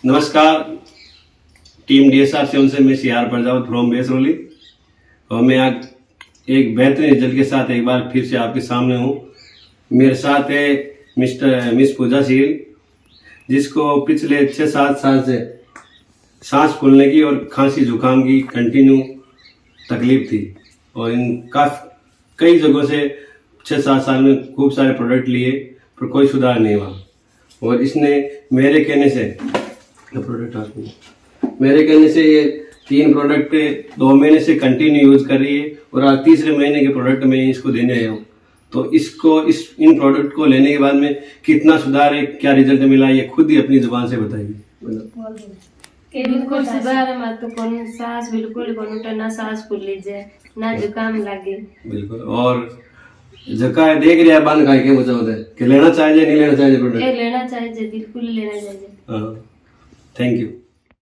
नमस्कार, team DSR से उनसे मैं CR प्रजापत फ्रॉम बेसरोली और मैं आज एक बेहतरीन रिजल्ट के साथ एक बार फिर से आपके सामने हूँ। मेरे साथ है मिस पूजा शील, जिसको पिछले 6-7 साल से सांस फूलने की और खांसी जुकाम की कंटिन्यू तकलीफ थी और कई जगहों से 6-7 साल में खूब सारे प्रोडक्ट लिए पर कोई सुधार नहीं हुआ। और इसने मेरे कहने से ये 3 प्रोडक्ट 2 महीने से कंटिन्यू यूज कर रही है और आज तीसरे महीने के प्रोडक्ट मैं इसको देने आया हूँ। तो इन प्रोडक्ट को लेने के बाद में कितना सुधार है, क्या रिजल्ट मिला, ये खुद ही अपनी जुबान से बताइए। बिल्कुल सुधार है, तो कौन सांस बिल्कुल ना सांस फूल लीजिए ना जुकाम लगे बिल्कुल। और जका देख रहे हैं बंद खाए के मुझे होता है कि लेना चाहिए नहीं लेना चाहिए प्रोडक्ट, लेना चाहिए, बिल्कुल लेना चाहिए। Thank you.